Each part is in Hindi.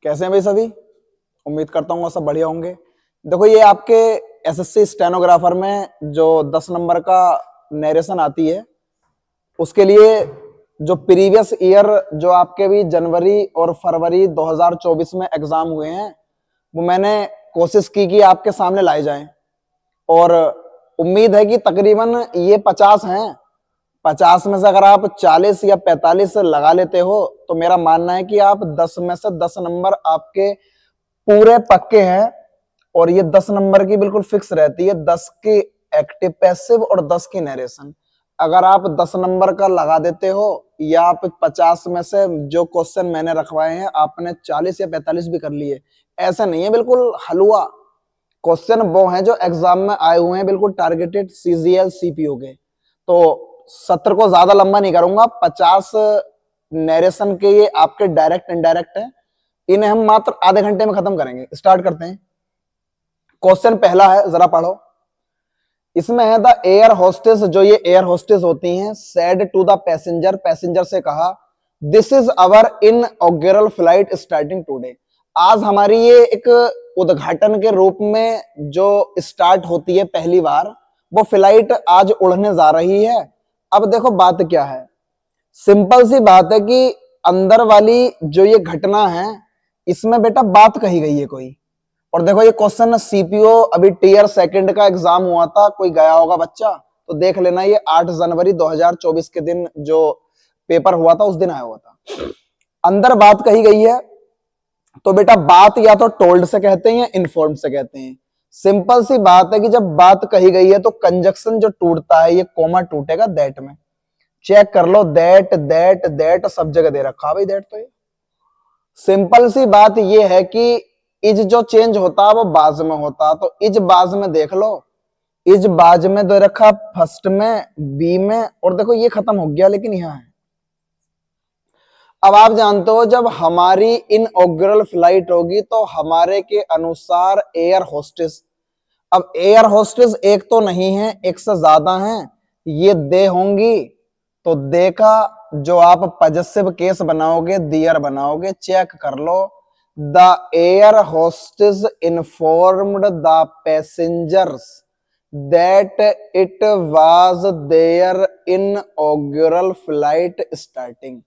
कैसे हैं भाई सभी। उम्मीद करता हूँ सब बढ़िया होंगे। देखो ये आपके एसएससी स्टेनोग्राफर में जो 10 नंबर का नरेशन आती है उसके लिए जो प्रीवियस ईयर जो आपके भी जनवरी और फरवरी 2024 में एग्जाम हुए हैं वो मैंने कोशिश की कि आपके सामने लाए जाएं और उम्मीद है कि तकरीबन ये 50 हैं। 50 में से अगर आप 40 या 45 लगा लेते हो तो मेरा मानना है कि आप 10 में से 10 नंबर आपके पूरे पक्के हैं। और ये 10 नंबर की बिल्कुल फिक्स रहती है, 10 की एक्टिव पैसिव और 10 की नरेशन। अगर आप 10 नंबर का लगा देते हो या आप 50 में से जो क्वेश्चन मैंने रखवाए हैं आपने 40 या 45 भी कर लिए, ऐसा नहीं है बिल्कुल हलवा क्वेश्चन वो हैं जो एग्जाम में आए हुए हैं, बिल्कुल टारगेटेड सीजीएल सीपीओ के। तो सत्र को ज्यादा लंबा नहीं करूंगा। 50 नरेशन के ये आपके डायरेक्ट इनडायरेक्ट है, इन्हें हम मात्र आधे घंटे में खत्म करेंगे। स्टार्ट करते हैं। क्वेश्चन पहला है, जरा पढ़ो। इसमें है द एयर होस्टेस, जो ये एयर होस्टेस होती हैं, said to the passenger, passenger से कहा this is our inaugural flight starting today. आज हमारी ये एक उद्घाटन के रूप में जो स्टार्ट होती है पहली बार, वो फ्लाइट आज उड़ने जा रही है। अब देखो बात क्या है, सिंपल सी बात है कि अंदर वाली जो ये घटना है इसमें बेटा बात कही गई है कोई। और देखो ये क्वेश्चन सीपीओ अभी टीयर सेकंड का एग्जाम हुआ था, कोई गया होगा बच्चा तो देख लेना, ये 8 जनवरी 2024 के दिन जो पेपर हुआ था उस दिन आया हुआ था। अंदर बात कही गई है तो बेटा बात या तो टोल्ड से कहते हैं या इन्फॉर्म्ड से कहते हैं। सिंपल सी बात है कि जब बात कही गई है तो कंजक्शन जो टूटता है ये कोमा टूटेगा दैट में। चेक कर लो, दैट दैट दैट सब जगह दे रखा भाई दैट। तो ये सिंपल सी बात ये है कि इज जो चेंज होता है वो बाज में होता, तो इज बाज में देख लो, इज बाज में दे रखा फर्स्ट में बी में, और देखो ये खत्म हो गया लेकिन यहां है। अब आप जानते हो जब हमारी इनऑग्युरल फ्लाइट होगी तो हमारे के अनुसार एयर होस्टेस, अब एयर होस्टेस एक तो नहीं है, एक से ज्यादा हैं, ये दे होंगी। तो दे का जो आप पजेसिव केस बनाओगे दियर बनाओगे, चेक कर लो। The air hostess informed the passengers that it was their inaugural flight starting.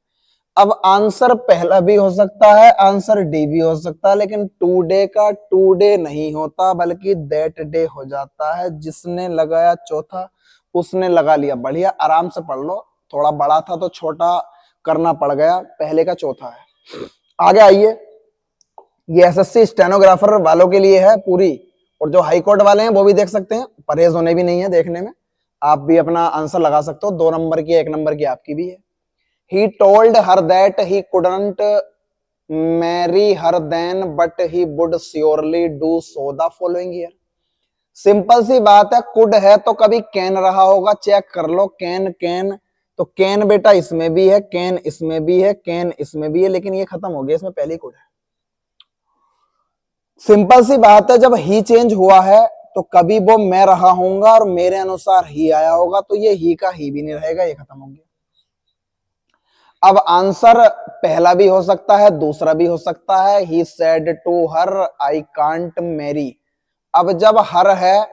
अब आंसर पहला भी हो सकता है, आंसर डी भी हो सकता है, लेकिन टू डे का टू डे नहीं होता बल्कि दैट डे हो जाता है। जिसने लगाया चौथा उसने लगा लिया। बढ़िया, आराम से पढ़ लो, थोड़ा बड़ा था तो छोटा करना पड़ गया, पहले का चौथा है। आगे आइए, ये एसएससी स्टेनोग्राफर वालों के लिए है पूरी, और जो हाई कोर्ट वाले हैं वो भी देख सकते हैं, परहेज होने भी नहीं है देखने में, आप भी अपना आंसर लगा सकते हो। 2 नंबर की 1 नंबर की आपकी भी है। He told her that he couldn't marry her then, but he would surely do so the following year. Simple सी बात है, कुड है तो कभी कैन रहा होगा, चेक कर लो। कैन कैन तो कैन बेटा इसमें भी है, कैन इसमें भी है, कैन इसमें भी है, लेकिन ये खत्म हो गया, इसमें पहले कुड है। सिंपल सी बात है, जब ही चेंज हुआ है तो कभी वो मैं रहा होऊंगा और मेरे अनुसार ही आया होगा, तो ये ही का ही भी नहीं रहेगा, ये खत्म हो गया। अब आंसर पहला भी हो सकता है, दूसरा भी हो सकता है। He said to her I can't marry. अब जब हर है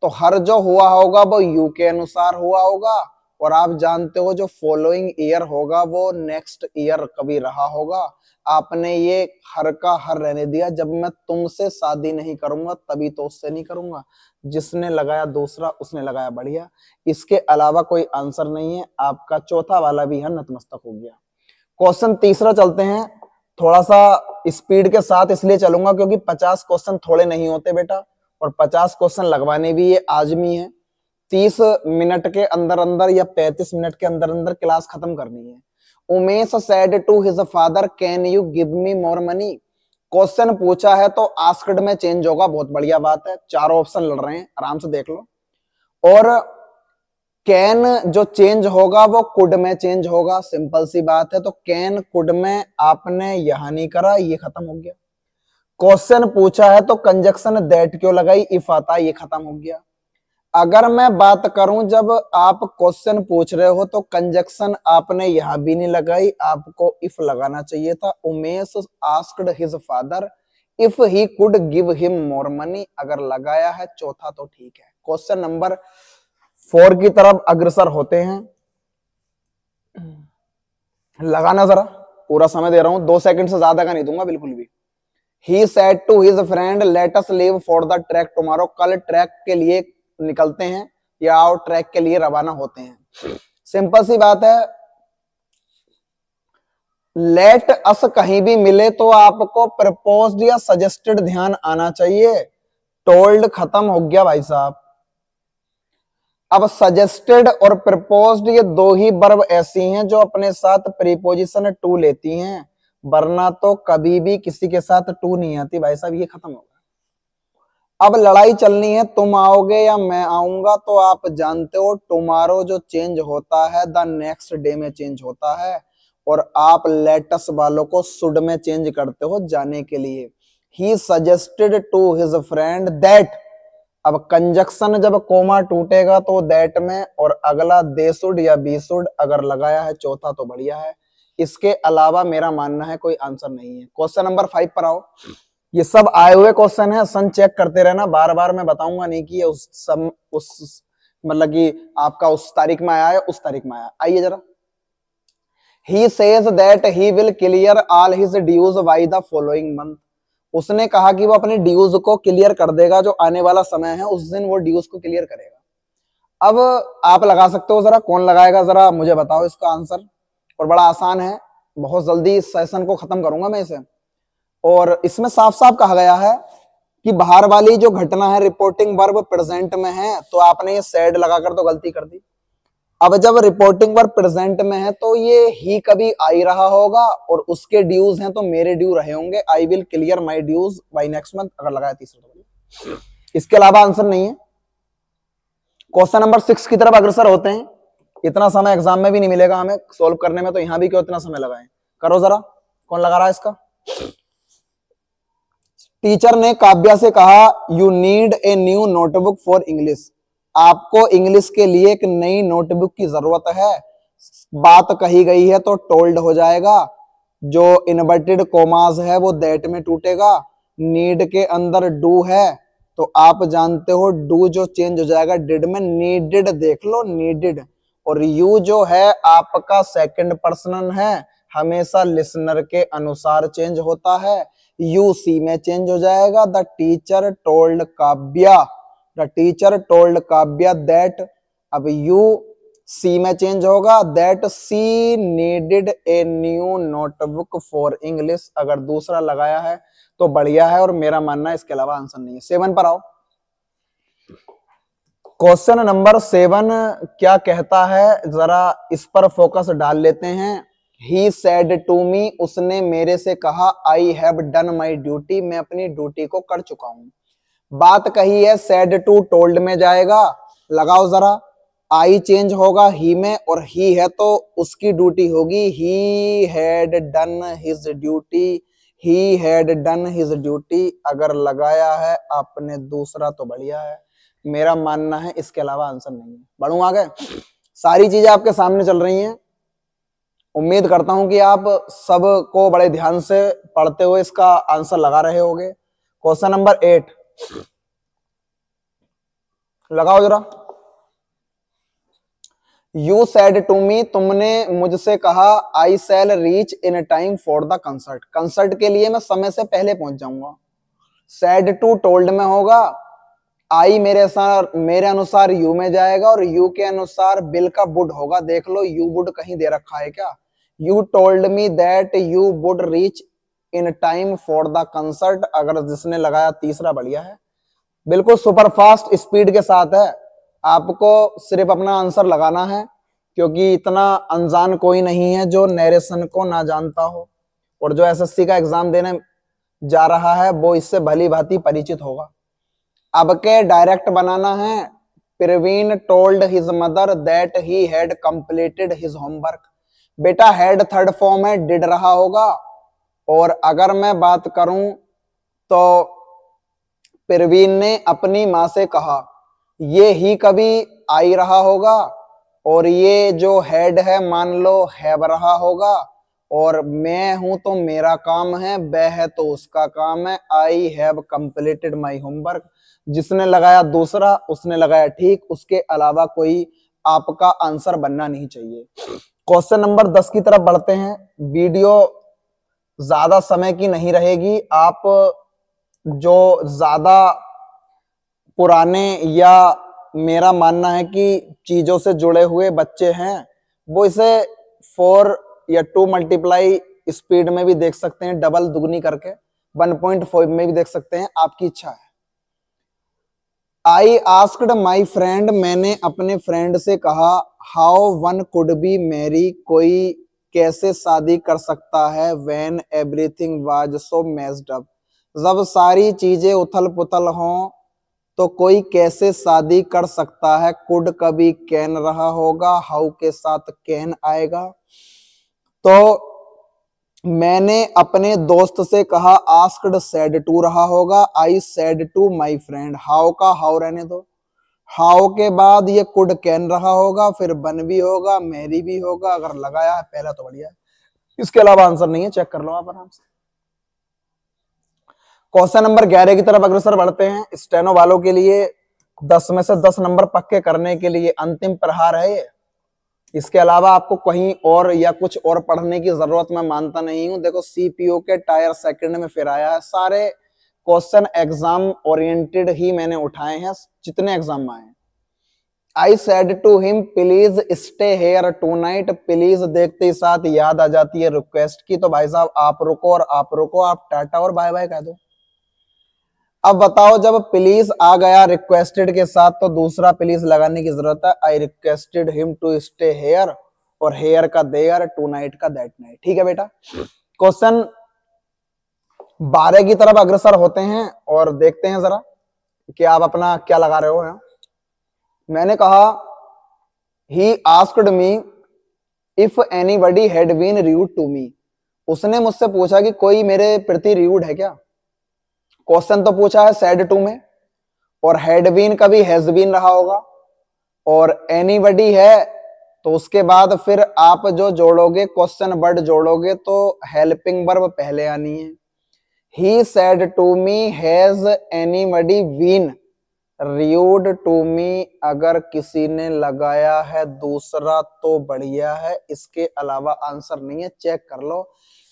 तो हर जो हुआ होगा वो यू के अनुसार हुआ होगा, और आप जानते हो जो फॉलोइंग ईयर होगा वो नेक्स्ट ईयर कभी रहा होगा। आपने ये हर का हर रहने दिया, जब मैं तुमसे शादी नहीं करूंगा तभी तो उससे नहीं करूंगा। जिसने लगाया दूसरा उसने लगाया बढ़िया, इसके अलावा कोई आंसर नहीं है। आपका चौथा वाला भी है नतमस्तक हो गया। क्वेश्चन तीसरा चलते हैं, थोड़ा सा स्पीड के साथ इसलिए चलूंगा क्योंकि 50 क्वेश्चन थोड़े नहीं होते बेटा, और 50 क्वेश्चन लगवाने भी ये आजमी है। 30 मिनट के अंदर अंदर या 35 मिनट के अंदर अंदर क्लास खत्म करनी है। Umesh said to his father can you give me more money. Question पूछा है तो आस्क्ड में चेंज होगा, बहुत बढ़िया बात है। 4 ऑप्शन लड़ रहे हैं, आराम से देख लो। और कैन जो चेंज होगा वो कुड में चेंज होगा, सिंपल सी बात है। तो कैन कुड में आपने यहां नहीं करा, ये खत्म हो गया। क्वेश्चन पूछा है तो कंजक्शन दैट क्यों लगाई, इफ आता, ये खत्म हो गया। अगर मैं बात करूं जब आप क्वेश्चन पूछ रहे हो तो कंजक्शन आपने यहां भी नहीं लगाई, आपको इफ लगाना चाहिए था। Umesh asked his father if he could give him more money, अगर लगाया है चौथा तो ठीक है। क्वेश्चन नंबर 4 की तरफ अग्रसर होते हैं। लगाना जरा, पूरा समय दे रहा हूं, 2 सेकंड से ज्यादा का नहीं दूंगा बिल्कुल भी। He said to his friend, let us leave for the track tomorrow. कल ट्रैक के लिए निकलते हैं या और ट्रैक के लिए रवाना होते हैं। सिंपल सी बात है, लेट अस कहीं भी मिले तो आपको प्रपोज्ड या सजेस्टेड ध्यान आना चाहिए। टोल्ड खत्म हो गया भाई साहब। अब सजेस्टेड और प्रपोज्ड ये दो ही वर्ब ऐसी हैं जो अपने साथ प्रीपोजिशन टू लेती हैं, वरना तो कभी भी किसी के साथ टू नहीं आती भाई साहब। ये खत्म हो गया। अब लड़ाई चलनी है, तुम आओगे या मैं आऊंगा, तो आप जानते हो टुमारो जो चेंज होता है द नेक्स्ट डे में चेंज होता है, और आप लेटस वालों को शुड में चेंज करते हो जाने के लिए। He suggested to his friend that, अब कंजक्शन जब कोमा टूटेगा तो दैट में, और अगला दे शुड या बी शुड अगर लगाया है चौथा तो बढ़िया है। इसके अलावा मेरा मानना है कोई आंसर नहीं है। क्वेश्चन नंबर 5 पर आओ। ये सब आए हुए क्वेश्चन है, सन चेक करते रहना, बार बार मैं बताऊंगा नहीं कि ये उस मतलब कि आपका उस तारीख में आया है उस तारीख में आया। आइए जरा। He says that he will clear all his dues by the following month. उसने कहा कि वो अपने ड्यूज को क्लियर कर देगा, जो आने वाला समय है उस दिन वो ड्यूज को क्लियर करेगा। अब आप लगा सकते हो, जरा कौन लगाएगा जरा मुझे बताओ इसका आंसर। और बड़ा आसान है, बहुत जल्दी इस सेशन को खत्म करूंगा मैं इसे। और इसमें साफ साफ कहा गया है कि बाहर वाली जो घटना है रिपोर्टिंग वर्ब प्रेजेंट में है, तो आपने ये सैड लगाकर तो गलती कर दी। अब जब रिपोर्टिंग वर्ब प्रेजेंट में है तो ये ही कभी आई रहा होगा, और उसके ड्यूज हैं तो मेरे ड्यू रहे होंगे। I will clear my dues by next month अगर लगाया तीसरा तो। इसके अलावा आंसर नहीं है। क्वेश्चन नंबर 6 की तरफ अग्रसर होते हैं। इतना समय एग्जाम में भी नहीं मिलेगा हमें सोल्व करने में, तो यहां भी क्यों इतना समय लगाएं। करो जरा, कौन लगा रहा है इसका। टीचर ने काव्या से कहा you need a new notebook for English, आपको इंग्लिश के लिए एक नई नोटबुक की जरूरत है। बात कही गई है तो टोल्ड हो जाएगा, जो इन्वर्टेड कोमास है वो दैट में टूटेगा। नीड के अंदर डू है तो आप जानते हो डू जो चेंज हो जाएगा डिड में, नीडेड देख लो नीडेड। और यू जो है आपका सेकंड पर्सन है, हमेशा लिसनर के अनुसार चेंज होता है। यू सी में चेंज हो जाएगा। The teacher told Kavya, the teacher told Kavya that, अब यू सी में चेंज होगा। That she needed a new notebook for English, अगर दूसरा लगाया है तो बढ़िया है, और मेरा मानना है इसके अलावा आंसर नहीं है। 7 पर आओ। क्वेश्चन नंबर 7 क्या कहता है, जरा इस पर फोकस डाल लेते हैं। He said to me, उसने मेरे से कहा I have done my duty, मैं अपनी ड्यूटी को कर चुका हूं। बात कही है said to told में जाएगा, लगाओ जरा। I चेंज होगा he में, और he है तो उसकी ड्यूटी होगी he had done his duty, he had done his duty अगर लगाया है आपने दूसरा तो बढ़िया है, मेरा मानना है इसके अलावा आंसर नहीं है। बढ़ूं आगे, सारी चीजें आपके सामने चल रही हैं। उम्मीद करता हूं कि आप सबको बड़े ध्यान से पढ़ते हुए इसका आंसर लगा रहे होंगे। क्वेश्चन नंबर 8 लगाओ जरा। यू सेड टू मी, तुमने मुझसे कहा I shall reach in time for the concert, concert के लिए मैं समय से पहले पहुंच जाऊंगा। सेड टू टोल्ड में होगा। आई मेरे अनुसार यू में जाएगा, और यू के अनुसार बिल का वुड होगा। देख लो यू वुड कहीं दे रखा है क्या। You told me that you would reach in time for the concert, अगर जिसने लगाया तीसरा बढ़िया है। बिल्कुल सुपर फास्ट स्पीड के साथ है, आपको सिर्फ अपना आंसर लगाना है, क्योंकि इतना अनजान कोई नहीं है जो नरेशन को ना जानता हो, और जो एसएससी का एग्जाम देने जा रहा है वो इससे भली भांति परिचित होगा। अब के डायरेक्ट बनाना है। Praveen told his mother that he had completed his homework, बेटा हैड थर्ड फॉर्म है, डिड रहा होगा। और अगर मैं बात करूं तो प्रवीण ने अपनी मां से कहा, ये ही कभी आई रहा होगा, और ये जो हेड है मान लो हैव रहा होगा, और मैं हूं तो मेरा काम है, वह है तो उसका काम है। I have completed my homework. जिसने लगाया दूसरा उसने लगाया ठीक, उसके अलावा कोई आपका आंसर बनना नहीं चाहिए। क्वेश्चन नंबर 10 की तरफ बढ़ते हैं। वीडियो ज्यादा समय की नहीं रहेगी। आप जो ज्यादा पुराने या मेरा मानना है कि चीजों से जुड़े हुए बच्चे हैं वो इसे 4 या 2 मल्टीप्लाई स्पीड में भी देख सकते हैं, डबल दुगनी करके 1.5 में भी देख सकते हैं, आपकी इच्छा है। आई आस्क्ड माई फ्रेंड, मैंने अपने फ्रेंड से कहा, how one could be Mary, कोई कैसे शादी कर सकता है, when everything was so messed up, जब सारी चीजें उथल पुथल हों तो कोई कैसे शादी कर सकता है। कुड कभी कैन रहा होगा, हाउ के साथ कैन आएगा। तो मैंने अपने दोस्त से कहा, आस्क्ड सेड टू रहा होगा, I said to my friend, how का हाउ रहने दो, हाउ के बाद ये कुड कैन रहा होगा, फिर बन भी होगा, मैरी भी होगा, अगर लगाया है पहला तो बढ़िया है, इसके अलावा आंसर नहीं है, चेक कर लो आप आराम से। क्वेश्चन नंबर 11 की तरफ अग्रसर बढ़ते हैं। स्टेनो वालों के लिए 10 में से 10 नंबर पक्के करने के लिए अंतिम प्रहार है ये। इसके अलावा आपको कहीं और या कुछ और पढ़ने की जरूरत मैं मानता नहीं हूं। देखो सीपीओ के टायर सेकंड में फिर आया है, सारे क्वेश्चन एग्जाम ओरिएंटेड ही मैंने उठाए हैं जितने एग्जाम में आए। I said to him please stay here tonight, please देखते ही साथ याद आ जाती है रिक्वेस्ट की, तो भाई साहब आप रुको और आप रुको, आप टाटा और बाय बाय कह दो। अब बताओ जब प्लीज आ गया रिक्वेस्टेड के साथ तो दूसरा प्लीज लगाने की जरूरत है। I requested him to stay here, और हेयर का देयर, टू नाइट का दैट नाइट। ठीक है बेटा। क्वेश्चन 12 की तरफ अग्रसर होते हैं और देखते हैं जरा कि आप अपना क्या लगा रहे हो। मैंने कहा he asked me if anybody had been rude to me, उसने मुझसे पूछा कि कोई मेरे प्रति रूड है क्या। क्वेश्चन तो पूछा है सेड टू में, और हैड बीन कभी हैज बीन रहा होगा, और एनीबडी है तो उसके बाद फिर आप जो जोड़ोगे क्वेश्चन वर्ड जोड़ोगे तो हेल्पिंग वर्ब पहले आनी है। He said to me has anybody been rude to me, अगर किसी ने लगाया है दूसरा तो बढ़िया है, इसके अलावा आंसर नहीं है, चेक कर लो।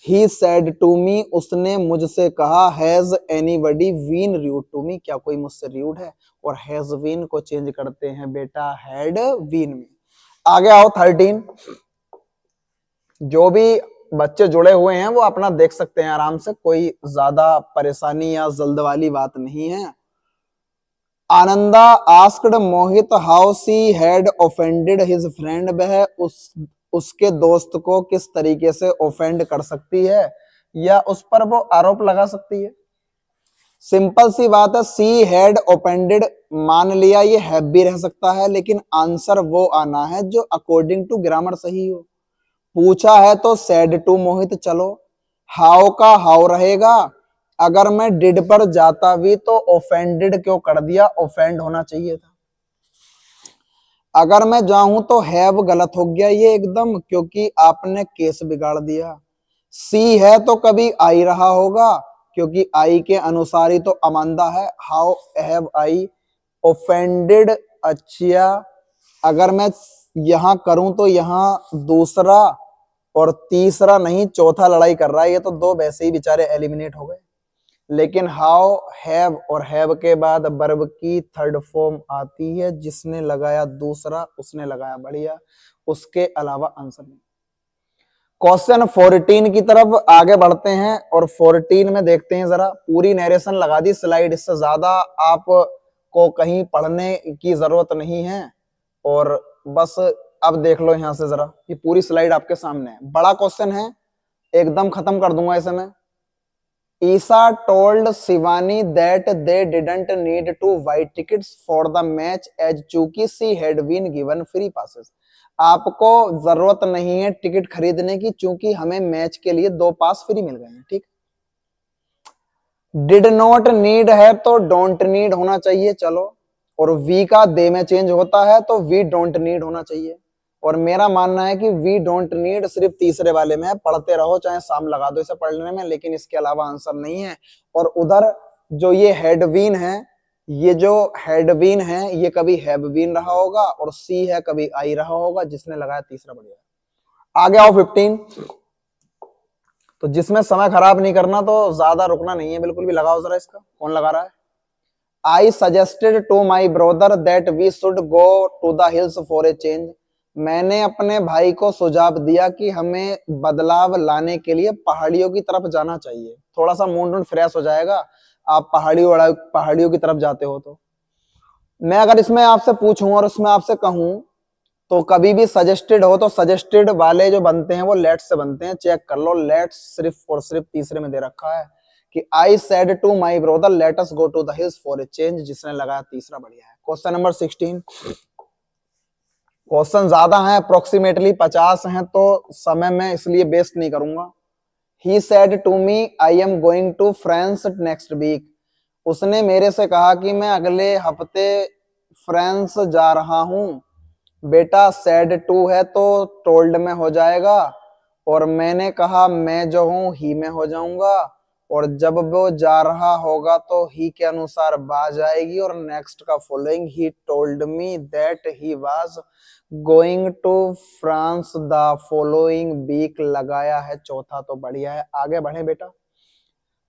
ही सेड टू मी, उसने मुझसे कहा, has anybody been rude to me, क्या कोई मुझसे रूड है, और हैज बीन को चेंज करते हैं बेटा हैड बीन में। आगे आओ 13। जो भी बच्चे जुड़े हुए हैं वो अपना देख सकते हैं आराम से, कोई ज्यादा परेशानी या जल्द वाली बात नहीं है। Ananda asked Mohit how she had offended his friend, वह उसके दोस्त को किस तरीके से ऑफेंड कर सकती है या उस पर वो आरोप लगा सकती है। सिंपल सी बात है, सी हैड ऑफेंडेड मान लिया, ये हैव भी रह सकता है, लेकिन आंसर वो आना है जो अकॉर्डिंग टू ग्रामर सही हो। पूछा है तो सेड टू मोहित, चलो हाउ का हाउ रहेगा। अगर मैं डिड पर जाता भी तो ऑफेंडेड क्यों कर दिया, ऑफेंड होना चाहिए था। अगर मैं जाऊं तो हैव गलत हो गया ये एकदम, क्योंकि आपने केस बिगाड़ दिया। सी है तो कभी आई रहा होगा, क्योंकि आई के अनुसार ही तो अमांदा है। हाउ हैव आई ऑफेंडेड, अच्छा अगर मैं यहां करूं तो यहां दूसरा और तीसरा नहीं चौथा लड़ाई कर रहा है, ये तो दो वैसे ही बेचारे एलिमिनेट हो गए। लेकिन हाउ हैव और हैव के बाद वर्ब की थर्ड फॉर्म आती है, जिसने लगाया दूसरा उसने लगाया बढ़िया, उसके अलावा आंसर नहीं। क्वेश्चन 14 की तरफ आगे बढ़ते हैं और 14 में देखते हैं जरा, पूरी नरेशन लगा दी स्लाइड, इससे ज्यादा आप को कहीं पढ़ने की जरूरत नहीं है, और बस अब देख लो यहां से जरा, ये पूरी स्लाइड आपके सामने है। बड़ा क्वेश्चन है, एकदम खत्म कर दूंगा इसे मैं। Isa told Shivani that they didn't need to buy tickets for the match as चूंकि she had been given free passes, आपको जरूरत नहीं है टिकट खरीदने की चूंकि हमें मैच के लिए 2 पास फ्री मिल गए हैं। ठीक, डिड नॉट नीड है तो डोंट नीड होना चाहिए, चलो और वी का दे में चेंज होता है तो वी डोंट नीड होना चाहिए। और मेरा मानना है कि वी डोंट नीड सिर्फ तीसरे वाले में है, पढ़ते रहो चाहे शाम लगा दो इसे पढ़ने में, लेकिन इसके अलावा आंसर नहीं है। और उधर जो ये हेड बीन है, ये जो हेड बीन है ये कभी हैव बीन रहा होगा, और सी है कभी आई रहा होगा, जिसने लगाया तीसरा बढ़िया। आगे आओ 15। तो जिसमें समय खराब नहीं करना तो ज्यादा रुकना नहीं है बिल्कुल भी। लगाओ जरा इसका, कौन लगा रहा है। I suggested to my brother that we should go to the hills for a change. मैंने अपने भाई को सुझाव दिया कि हमें बदलाव लाने के लिए पहाड़ियों की तरफ जाना चाहिए। थोड़ा सा मूड फ्रेश हो जाएगा आप पहाड़ियों की तरफ जाते हो तो। मैं अगर इसमें आपसे पूछूं और उसमें आपसे कहूं तो कभी भी सजेस्टेड हो तो सजेस्टेड वाले जो बनते हैं वो लेट्स से बनते हैं, चेक कर लो। लेट्स सिर्फ और सिर्फ तीसरे में दे रखा है कि I said to my brother let us go to the hills for a change, जिसने लगाया तीसरा बढ़िया है। Question number 16। क्वेश्चन ज्यादा है, अप्रोक्सीमेटली 50 हैं, तो समय में इसलिए वेस्ट नहीं करूंगा। He said to me I am going to France next week. उसने मेरे से कहा कि मैं अगले हफ्ते फ्रांस जा रहा हूं। बेटा सेड टू है तो टोल्ड में हो जाएगा, और मैंने कहा मैं जो हूं ही में हो जाऊंगा, और जब वो जा रहा होगा तो ही के अनुसार बाज आएगी, और नेक्स्ट का following he told me that he was going to France the following week लगाया है चौथा तो बढ़िया है। आगे बढ़े बेटा।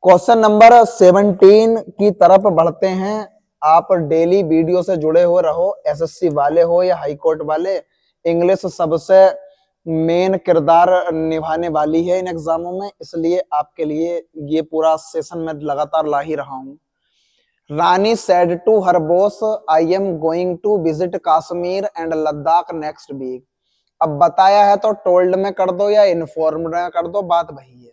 क्वेश्चन नंबर 17 की तरफ बढ़ते हैं। आप डेली वीडियो से जुड़े हो रहो, एसएससी वाले हो या हाई कोर्ट वाले। इंग्लिश सबसे मेन किरदार निभाने वाली है इन एग्जामों में, इसलिए आपके लिए ये पूरा सेशन में लगातार ला ही रहा हूं। Rani said to her boss I am going to visit Kashmir and Ladakh next week. अब बताया है तो टोल्ड में कर दो या इन्फॉर्म्ड में कर दो, बात वही है।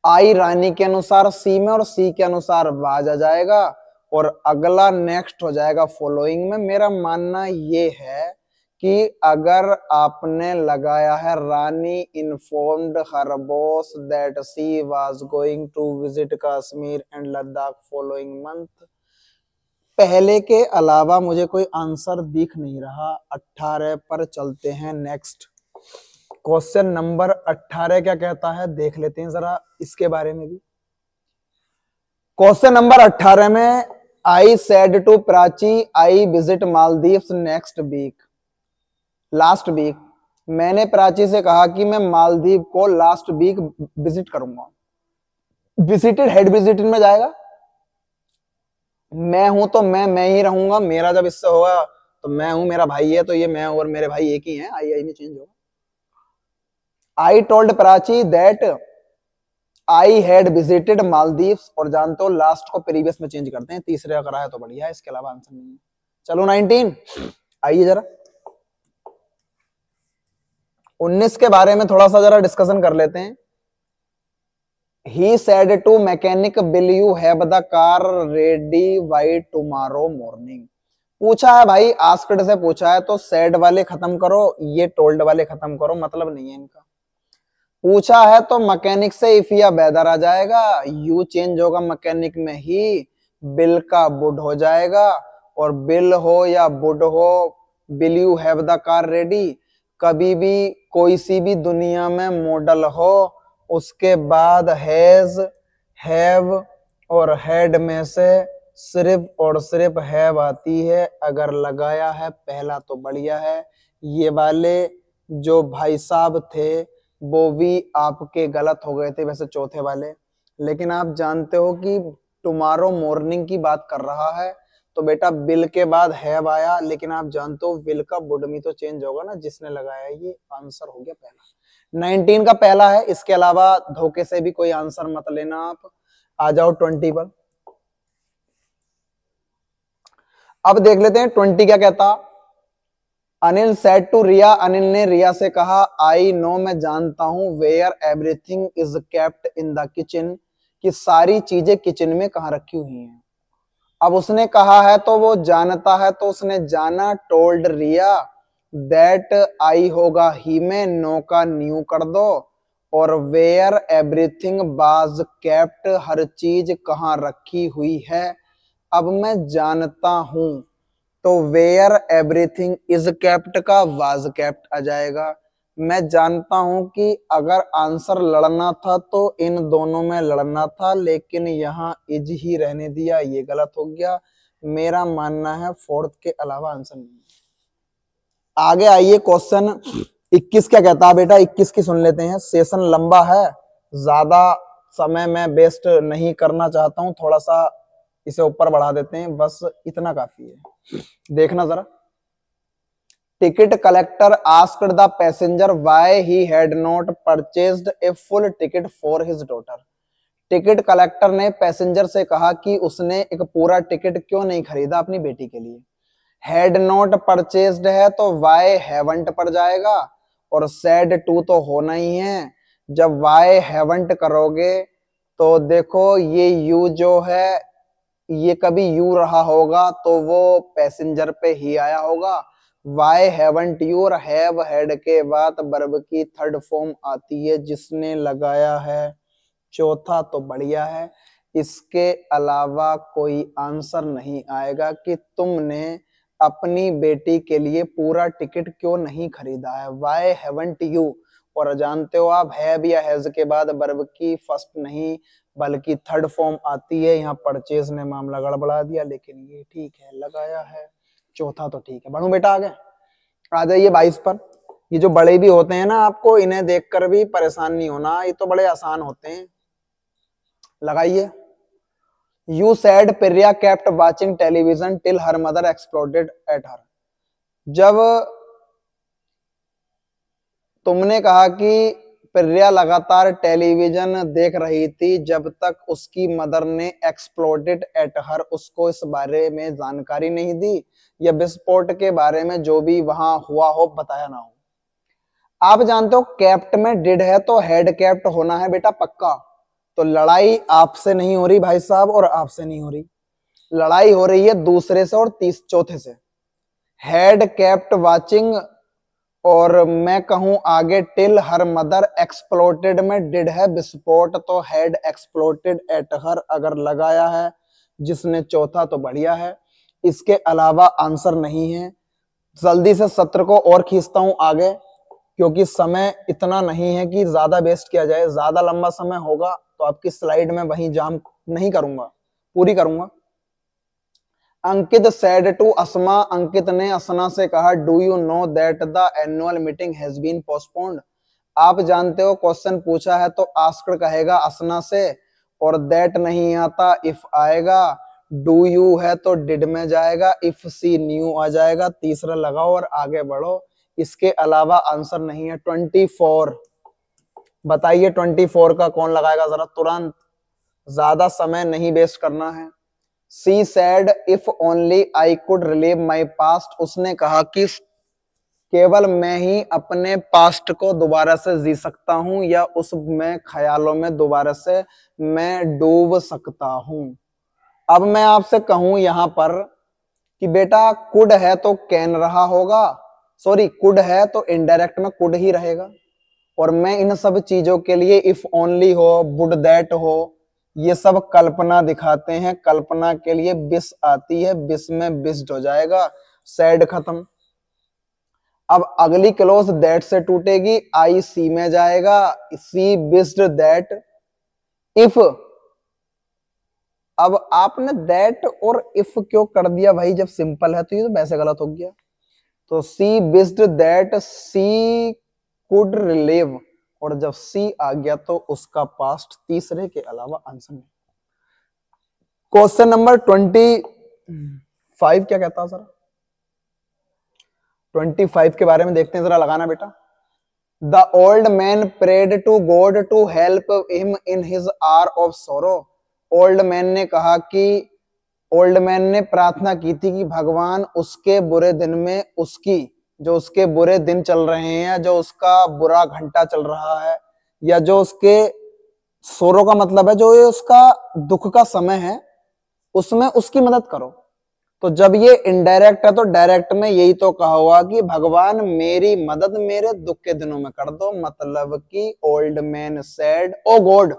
आई रानी के अनुसार सी में और सी के अनुसार बाज आ जाएगा, और अगला नेक्स्ट हो जाएगा फॉलोइंग में। मेरा मानना ये है कि अगर आपने लगाया है Rani informed her boss that she was going to visit Kashmir and Ladakh following month, पहले के अलावा मुझे कोई आंसर दिख नहीं रहा। 18 पर चलते हैं। नेक्स्ट क्वेश्चन नंबर 18 क्या कहता है देख लेते हैं जरा इसके बारे में भी। क्वेश्चन नंबर 18 में I said to Prachi I visit Maldives next week. Last week मैंने प्राची से कहा कि मैं मालदीव को लास्ट वीक विजिट करूंगा। विजिटेड हेड विजिटेड में जाएगा। मैं हूं तो मैं ही रहूंगा। मेरा जब इससे होगा तो मैं हूं, मेरा भाई है तो ये मैं और मेरे भाई एक ही हैं। आई में चेंज होगा। I told Prachi that I had visited Maldives, और जानते हो लास्ट को प्रीवियस में चेंज करते हैं, तीसरे का करा है तो बढ़िया है, इसके अलावा आंसर नहीं है। चलो 19 आइए जरा 19 के बारे में थोड़ा सा जरा डिस्कशन कर लेते हैं। He said to mechanic will you have the car ready by tomorrow morning. पूछा है भाई, आस्क्ड से पूछा है तो सेड वाले खत्म करो, ये टोल्ड वाले खत्म करो, मतलब नहीं है इनका। पूछा है तो मैकेनिक से इफ या वेदर आ जाएगा, यू चेंज होगा मैकेनिक में ही, बिल का वुड हो जाएगा, और बिल हो या वुड हो, will you have the car ready. कभी भी कोई सी भी दुनिया में मॉडल हो उसके बाद हैज, हैव और हैड में से सिर्फ और सिर्फ हैव आती है। अगर लगाया है पहला तो बढ़िया है। ये वाले जो भाई साहब थे वो भी आपके गलत हो गए थे वैसे चौथे वाले, लेकिन आप जानते हो कि टुमारो मॉर्निंग की बात कर रहा है तो बेटा बिल के बाद हैव आया, लेकिन आप जानते हो विल का वुड में तो चेंज होगा ना, जिसने लगाया ये आंसर हो गया पहला। 19 का पहला है, इसके अलावा धोखे से भी कोई आंसर मत लेना आप। आ जाओ 20 पर। अब देख लेते हैं 20 क्या कहता। अनिल सेड टू रिया, अनिल ने रिया से कहा आई नो मैं जानता हूं, where everything is kept in the kitchen, कि सारी चीजें किचन में कहां रखी हुई हैं। अब उसने कहा है तो वो जानता है तो उसने जाना, टोल्ड रिया दैट आई होगा ही में, नो का न्यू कर दो, और वेयर एवरीथिंग वाज केप्ट हर चीज कहां रखी हुई है, अब मैं जानता हूं, तो वेयर एवरीथिंग इज केप्ट का वाज केप्ट आ जाएगा। मैं जानता हूं कि अगर आंसर लड़ना था तो इन दोनों में लड़ना था, लेकिन यहाँ इज ही रहने दिया, ये गलत हो गया। मेरा मानना है फोर्थ के अलावा आंसर नहीं। आगे आइए, क्वेश्चन 21 क्या कहता है बेटा, 21 की सुन लेते हैं। सेशन लंबा है, ज्यादा समय मैं वेस्ट नहीं करना चाहता हूं, थोड़ा सा इसे ऊपर बढ़ा देते हैं, बस इतना काफी है। देखना जरा। Ticket collector asked the passenger why he had not purchased a full ticket for his daughter. Ticket collector ने पैसेंजर से कहा कि उसने एक पूरा टिकट क्यों नहीं खरीदा अपनी बेटी के लिए। हैड नॉट परचेज्ड है तो वाई हैवंट पर जाएगा, और सैड टू तो होना ही है। जब वाई हैवंट करोगे तो देखो ये यू जो है ये कभी यू रहा होगा तो वो पैसेंजर पे ही आया होगा। वाई हैवंट यू और हैव हैड के बाद वर्ब की थर्ड फॉर्म आती है जिसने लगाया है। चौथा तो बढ़िया है, इसके अलावा कोई आंसर नहीं आएगा कि तुमने अपनी बेटी के लिए पूरा टिकट क्यों नहीं खरीदा है। वाई हैवंट यू, और जानते हो आप हैव या हैज के बाद वर्ब की फर्स्ट नहीं बल्कि थर्ड फॉर्म आती है। यहाँ परचेज ने मामला गड़बड़ा दिया, लेकिन ये ठीक है, लगाया है। चौथा तो ठीक है। बढ़ू बेटा आगे, आ जाइए 22 पर। ये जो बड़े भी होते हैं ना, आपको इन्हें देखकर भी परेशान नहीं होना, ये तो बड़े आसान होते हैं। लगाइए। You sad Priya kept watching television till her mother exploded at her. जब तुमने कहा कि प्रिया लगातार टेलीविजन देख रही थी जब तक उसकी मदर ने एक्सप्लोडेड एट हर उसको इस बारे में जानकारी नहीं दी, या विस्फोट के बारे में जो भी वहां हुआ हो बताया ना हो। आप जानते हो कैप्ट में डिड है तो हेड कैप्ट होना है बेटा पक्का। तो लड़ाई आपसे नहीं हो रही भाई साहब, और आपसे नहीं हो रही, लड़ाई हो रही है दूसरे से और चौथे से। हेड कैप्ट वाचिंग, और मैं कहूं आगे टिल हर मदर एक्सप्लोटेड में डिड है विस्फोट, तो हेड एक्सप्लोटेड एट हर अगर लगाया है जिसने चौथा तो बढ़िया है, इसके अलावा आंसर नहीं है। जल्दी से सत्र को और खींचता हूं आगे, क्योंकि समय इतना नहीं है कि ज्यादा वेस्ट किया जाए। ज्यादा लंबा समय होगा तो आपकी स्लाइड में वहीं जाम नहीं करूंगा, पूरी करूंगा। अंकित सेड टू अस्मा, अंकित ने असना से कहा do you know that the annual meeting has been postponed. आप जानते हो, क्वेश्चन पूछा है तो आस्क्ड कहेगा असना से, और दैट नहीं आता, इफ आएगा। डू यू है तो डिड में जाएगा, इफ सी न्यू आ जाएगा। तीसरा लगाओ और आगे बढ़ो, इसके अलावा आंसर नहीं है। 24 बताइए, 24 का कौन लगाएगा जरा तुरंत, ज्यादा समय नहीं वेस्ट करना है। She said if only I could relive my past, उसने कहा कि केवल मैं ही अपने पास्ट को दोबारा से जी सकता हूं, या उसमें ख्यालों में दोबारा से मैं डूब सकता हूं। अब मैं आपसे कहूं यहां पर कि बेटा कुड है तो कैन रहा होगा, सॉरी कुड है तो इनडायरेक्ट में कुड ही रहेगा, और मैं इन सब चीजों के लिए इफ ओनली हो, वुड दैट हो, ये सब कल्पना दिखाते हैं। कल्पना के लिए बिस आती है, बिस में बिस्ड हो जाएगा, सैड खत्म। अब अगली क्लोज दैट से टूटेगी, आई सी में जाएगा, सी बिस्ड दैट। इफ, अब आपने दैट और इफ क्यों कर दिया भाई, जब सिंपल है तो ये तो वैसे गलत हो गया। तो सी बिस्ड दैट सी कुड रिलीव, और जब सी आ गया तो उसका पास्ट तीसरे के अलावा आंसर नहीं। क्वेश्चन नंबर 25 क्या कहता है, जरा 25 के बारे में देखते हैं, जरा लगाना बेटा। The old man prayed to God to help him in his hour of sorrow. Old man ने कहा कि, ओल्ड मैन ने प्रार्थना की थी कि भगवान उसके बुरे दिन में, उसकी जो उसके बुरे दिन चल रहे हैं, जो उसका बुरा घंटा चल रहा है, या जो उसके सोरो का मतलब है जो ये उसका दुख का समय है, उसमें उसकी मदद करो। तो जब ये इनडायरेक्ट है तो डायरेक्ट में यही तो कहा हुआ कि भगवान मेरी मदद मेरे दुख के दिनों में कर दो। मतलब कि old man said O God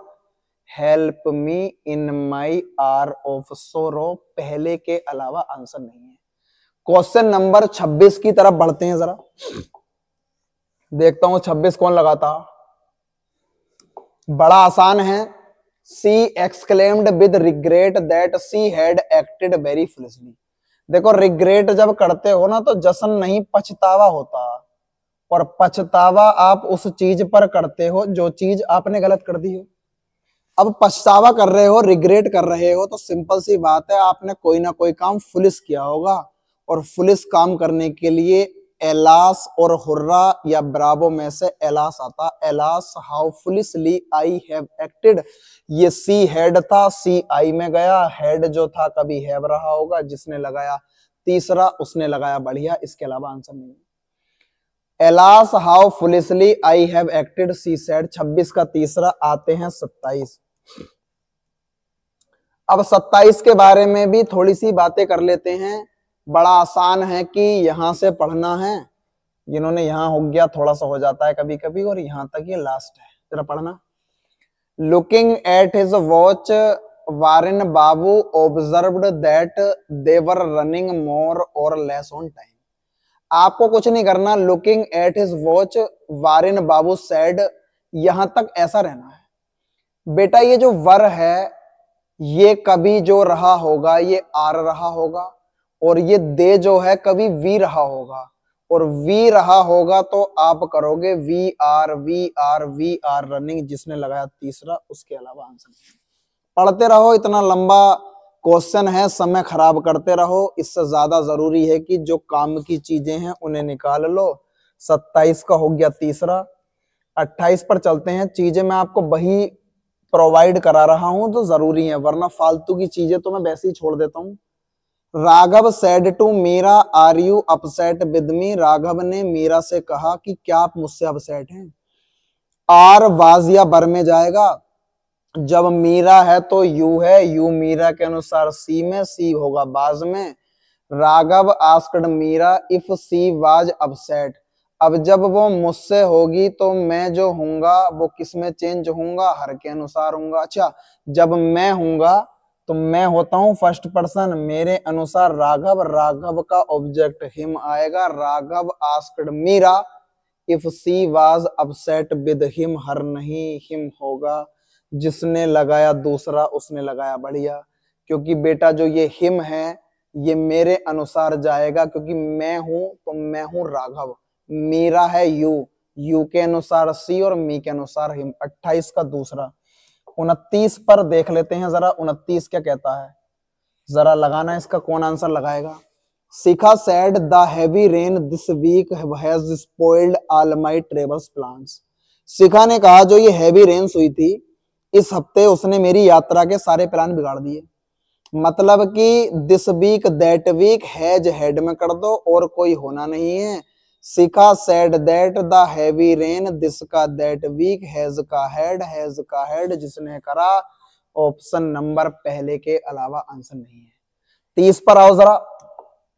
help me in my hour of sorrow, पहले के अलावा आंसर नहीं है। क्वेश्चन नंबर 26 की तरफ बढ़ते हैं जरा, देखता हूं 26 कौन लगाता। बड़ा आसान है। She exclaimed with regret that she had acted very foolishly. देखो रिग्रेट जब करते हो ना तो जश्न नहीं पछतावा होता, और पछतावा आप उस चीज पर करते हो जो चीज आपने गलत कर दी हो। अब पछतावा कर रहे हो, रिग्रेट कर रहे हो, तो सिंपल सी बात है आपने कोई ना कोई काम फुलिश किया होगा, और फुलिश काम करने के लिए एलास और हुर्रा या ब्रावो में से एलास आता। Alas how foolishly I have acted, ये सी हैड था, सी आई में गया, हैड जो था कभी हैव रहा होगा, जिसने लगाया तीसरा उसने लगाया बढ़िया, इसके अलावा आंसर नहीं। Alas how foolishly I have acted she said. 26 का तीसरा। आते हैं 27। अब 27 के बारे में भी थोड़ी सी बातें कर लेते हैं। बड़ा आसान है कि यहां से पढ़ना है, जिन्होंने यहां हो गया थोड़ा सा हो जाता है कभी कभी, और यहां तक ये लास्ट है। जरा पढ़ना। Looking at his watch Warren Babu observed that they were running more or less on time. आपको कुछ नहीं करना। Looking at his watch Warren Babu said, यहां तक ऐसा रहना है। बेटा ये जो वर है ये कभी जो रहा होगा ये आर रहा होगा, और ये दे जो है कभी वी रहा होगा, और वी रहा होगा तो आप करोगे we are we are we are running, जिसने लगाया तीसरा उसके अलावा आंसर नहीं। पढ़ते रहो, इतना लंबा क्वेश्चन है, समय खराब करते रहो। इससे ज्यादा जरूरी है कि जो काम की चीजें हैं उन्हें निकाल लो। 27 का हो गया तीसरा। 28 पर चलते हैं। चीजें मैं आपको वही प्रोवाइड करा रहा हूं तो जरूरी है, वरना फालतू की चीजें तो मैं वैसे ही छोड़ देता हूं। Raghav said to Meera are you upset with me, Raghav ने मीरा से कहा कि क्या आप मुझसे अपसेट हैं। आर वाज या बर में जाएगा, जब मीरा है तो यू है, यू मीरा के अनुसार सी में, सी होगा बाज में। Raghav asked Meera if she was upset, अब जब वो मुझसे होगी तो मैं जो हूंगा वो किस में चेंज होऊंगा, हर के अनुसार होऊंगा। अच्छा, जब मैं हूंगा तो मैं होता हूं फर्स्ट पर्सन, मेरे अनुसार राघव, राघव का ऑब्जेक्ट हिम आएगा। Raghav asked Meera if she was upset with him, her नहीं हिम होगा, जिसने लगाया दूसरा उसने लगाया बढ़िया। क्योंकि बेटा जो ये हिम है ये मेरे अनुसार जाएगा, क्योंकि मैं हूं तो मैं हूं राघव, मीरा है यू, यू के अनुसार सी और मी के अनुसार हिम। 28 का दूसरा। 29 पर देख लेते हैं जरा, 29 क्या कहता है, जरा लगाना इसका कौन आंसर लगाएगा। Shikha said the heavy rain this week has spoiled all my travels plans. Shikha ने कहा जो ये हैवी रेन्स हुई थी इस हफ्ते उसने मेरी यात्रा के सारे प्लान बिगाड़ दिए। मतलब कि this week that week, has had में कर दो और कोई होना नहीं है। Shikha said that the heavy rain, this का दैट वीक, हैज का हेड जिसने करा ऑप्शन नंबर पहले के अलावा आंसर नहीं है। 30 पर आओ जरा,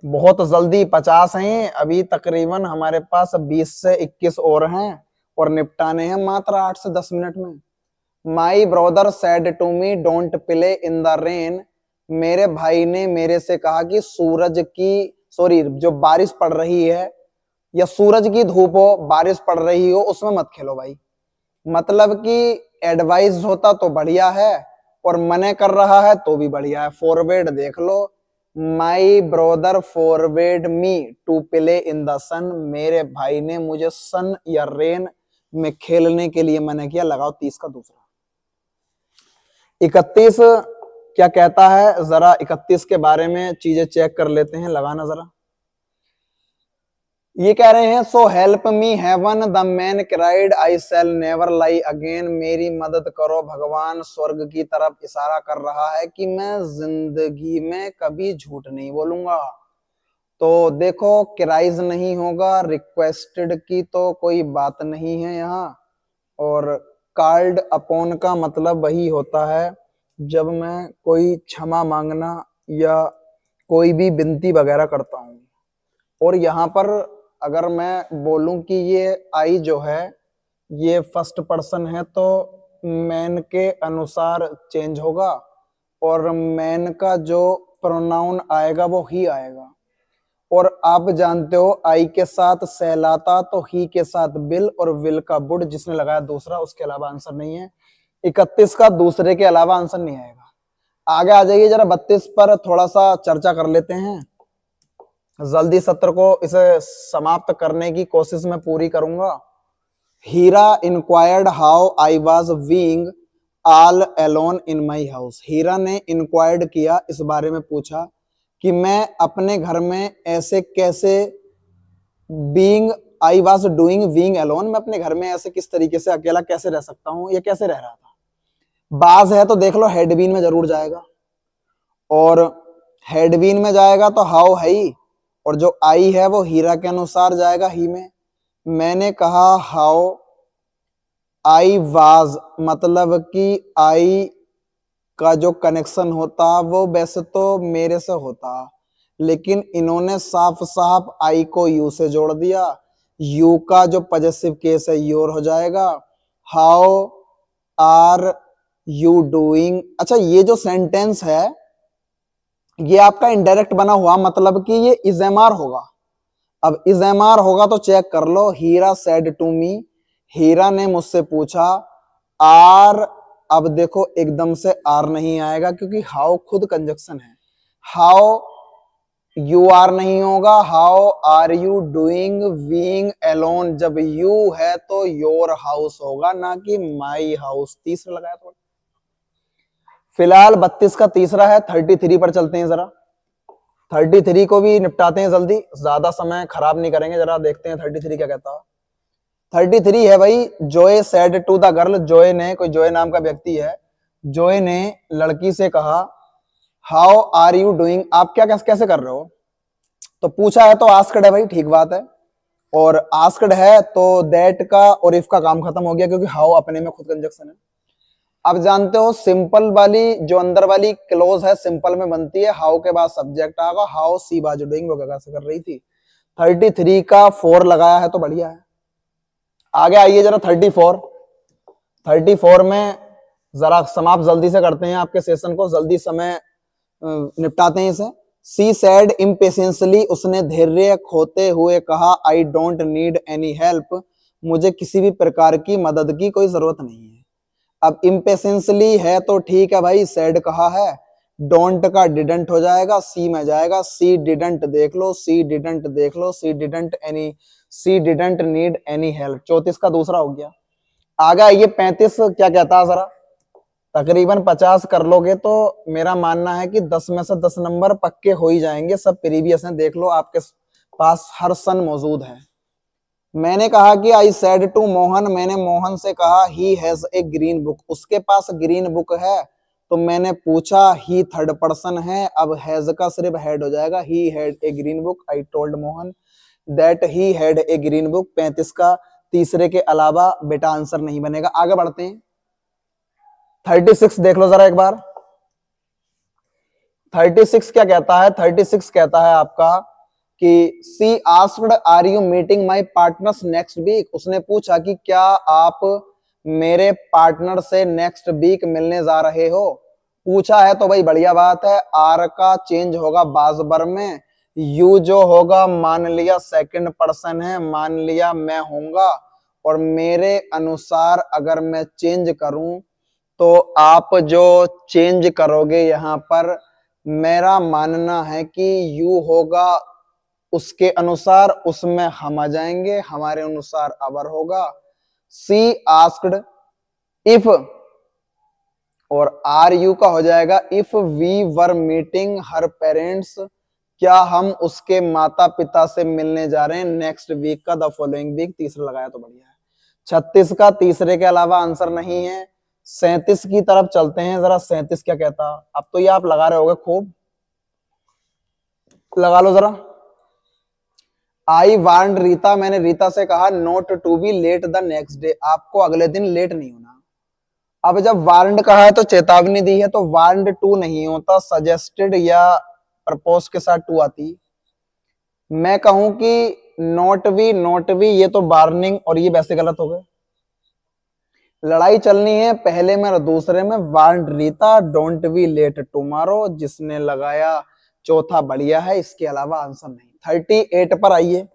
बहुत जल्दी 50 हैं अभी, तकरीबन हमारे पास 20 से 21 और हैं और निपटाने हैं मात्र 8 से 10 मिनट में। My brother said to me don't play in the rain, मेरे भाई ने मेरे से कहा कि जो बारिश पड़ रही है या सूरज की धूप हो बारिश पड़ रही हो उसमें मत खेलो भाई। मतलब कि एडवाइस होता तो बढ़िया है और मने कर रहा है तो भी बढ़िया है। फॉरवर्ड देख लो, my brother forward me to play in the sun, मेरे भाई ने मुझे सन या रेन में खेलने के लिए मना किया। लगाओ 30 का दूसरा। 31 क्या कहता है, जरा 31 के बारे में चीजें चेक कर लेते हैं, लगाना जरा। ये कह रहे हैं so help me haven the man cried I shall never lie again, मेरी मदद करो भगवान, स्वर्ग की तरफ इशारा कर रहा है कि मैं जिंदगी में कभी झूठ नहीं बोलूंगा। तो देखो क्राइज नहीं होगा, रिक्वेस्टेड की तो कोई बात नहीं है यहाँ, और कॉल्ड अपॉन का मतलब वही होता है जब मैं कोई क्षमा मांगना या कोई भी विनती वगैरह करता हूं। और यहाँ पर अगर मैं बोलूं कि ये आई जो है ये फर्स्ट पर्सन है तो मैन के अनुसार चेंज होगा और मैन का जो प्रोनाउन आएगा वो ही आएगा। और आप जानते हो आई के साथ सहलाता तो ही के साथ बिल और विल का बुड, जिसने लगाया दूसरा, उसके अलावा आंसर नहीं है। 31 का दूसरे के अलावा आंसर नहीं आएगा। आगे आ जाइए जरा 32 पर थोड़ा सा चर्चा कर लेते हैं। जल्दी सत्र को इसे समाप्त करने की कोशिश मैं पूरी करूंगा। Hira inquired how I was being all alone in my house. Hira ने इंक्वायर्ड किया, इस बारे में पूछा कि मैं अपने घर में ऐसे कैसे, being I was doing being alone, मैं अपने घर में ऐसे किस तरीके से अकेला कैसे रह सकता हूं, ये कैसे रह रहा था। बाज है तो देख लो हेड बीन में जरूर जाएगा, और हेड बीन में जाएगा तो हाउ है ही, और जो आई है वो हीरा के अनुसार जाएगा ही में। मैंने कहा हाउ आई वाज, मतलब कि आई का जो कनेक्शन होता वो वैसे तो मेरे से होता, लेकिन इन्होंने साफ साफ आई को यू से जोड़ दिया। यू का जो पॉजेसिव केस है योर हो जाएगा। How are you doing. अच्छा, ये जो सेंटेंस है ये आपका इनडायरेक्ट बना हुआ, मतलब कि ये इजेमार होगा। अब इजेमार होगा तो चेक कर लो। हीरा सेड टू मी, हीरा ने मुझसे पूछा। आर, अब देखो एकदम से आर नहीं आएगा क्योंकि हाउ खुद कंजक्शन है। हाउ यू आर नहीं होगा। How are you doing being alone, जब यू है तो योर हाउस होगा, ना कि माई हाउस। तीसरा लगाया तो फिलहाल 32 का तीसरा है। 33 पर चलते हैं जरा। 33 को भी निपटाते हैं जल्दी, ज्यादा समय खराब नहीं करेंगे। जरा देखते हैं 33 क्या कहता है। 33 है भाई, जोए सेड टू द गर्ल। जोए ने, कोई जोए नाम का व्यक्ति है, जोए ने लड़की से कहा हाउ आर यू डूइंग, आप क्या कैसे कर रहे हो। तो पूछा है तो आस्क्ड है भाई, ठीक बात है। और आस्क्ड है तो दैट का और इफ का काम खत्म हो गया क्योंकि हाउ अपने में खुद कंजक्शन है। अब जानते हो सिंपल वाली जो अंदर वाली क्लोज है सिंपल में बनती है, हाउ के बाद सब्जेक्ट आएगा। हाउ सी बाजू डूइंग, वो कैसे कर रही थी। 33 का 4 लगाया है तो बढ़िया है। आगे आइए जरा 34 में जरा समाप्त जल्दी से करते हैं आपके सेशन को, जल्दी समय निपटाते हैं इसे। सी सैड इम्पेशेंसली, उसने धैर्य खोते हुए कहा I don't need any help, मुझे किसी भी प्रकार की मदद की कोई जरूरत नहीं है। अब इम्पेशेंसली है तो ठीक है भाई, सैड कहा है। डोंट का डिडंट हो जाएगा, सी में जाएगा। सी डिडंट देख लो, सी डिडंट देख लो, she didn't need any help. 34 का दूसरा हो गया। आगे आइए 35 क्या कहता है जरा। तकरीबन 50 कर लोगे तो मेरा मानना है कि 10 में से 10 नंबर पक्के हो ही जाएंगे। सब प्रीवियस हैं, देख लो आपके पास हर सन मौजूद है। मैंने कहा कि आई सेड टू मोहन, मैंने मोहन से कहा he has a green book, उसके पास ग्रीन बुक है। तो मैंने पूछा, ही थर्ड पर्सन है, अब हैज का सिर्फ हेड हो जाएगा। He had a green book, I told Mohan that he had a green book. 35 का तीसरे के अलावा बेटा आंसर नहीं बनेगा। आगे बढ़ते हैं। 36 देख लो जरा एक बार। 36 क्या कहता है। 36 कहता है आपका कि she asked are you meeting my partners next week, उसने पूछा कि क्या आप मेरे पार्टनर से नेक्स्ट वीक मिलने जा रहे हो। पूछा है तो भाई बढ़िया बात है। आर का चेंज होगा बाजबर में। यू जो होगा मान लिया सेकंड पर्सन है, मान लिया मैं होऊंगा, और मेरे अनुसार अगर मैं चेंज करूं तो आप जो चेंज करोगे यहां पर, मेरा मानना है कि यू होगा उसके अनुसार, उसमें हम आ जाएंगे, हमारे अनुसार अवर होगा। सी आस्क्ड इफ, और आर यू का हो जाएगा if we were meeting her parents, क्या हम उसके माता पिता से मिलने जा रहे हैं नेक्स्ट वीक का, द फॉलोइंग वीक। तीसरा लगाया तो बढ़िया है। 36 का तीसरे के अलावा आंसर नहीं है। 37 की तरफ चलते हैं जरा। 37 क्या कहता। अब तो ये आप लगा रहे होगे, खूब लगा लो जरा। आई वांट रीता, मैंने रीता से कहा not to be late the next day, आपको अगले दिन लेट नहीं होना। अब जब वारंट कहा है तो चेतावनी दी है, तो वारंट टू नहीं होता, सजेस्टेड या प्रपोज के साथ टू आती। मैं कहूं कि नोट बी ये तो वार्निंग, और ये वैसे गलत हो गए। लड़ाई चलनी है पहले में और दूसरे में। Want Rita don't be late tomorrow, जिसने लगाया चौथा बढ़िया है, इसके अलावा आंसर नहीं। 38 पर आइए,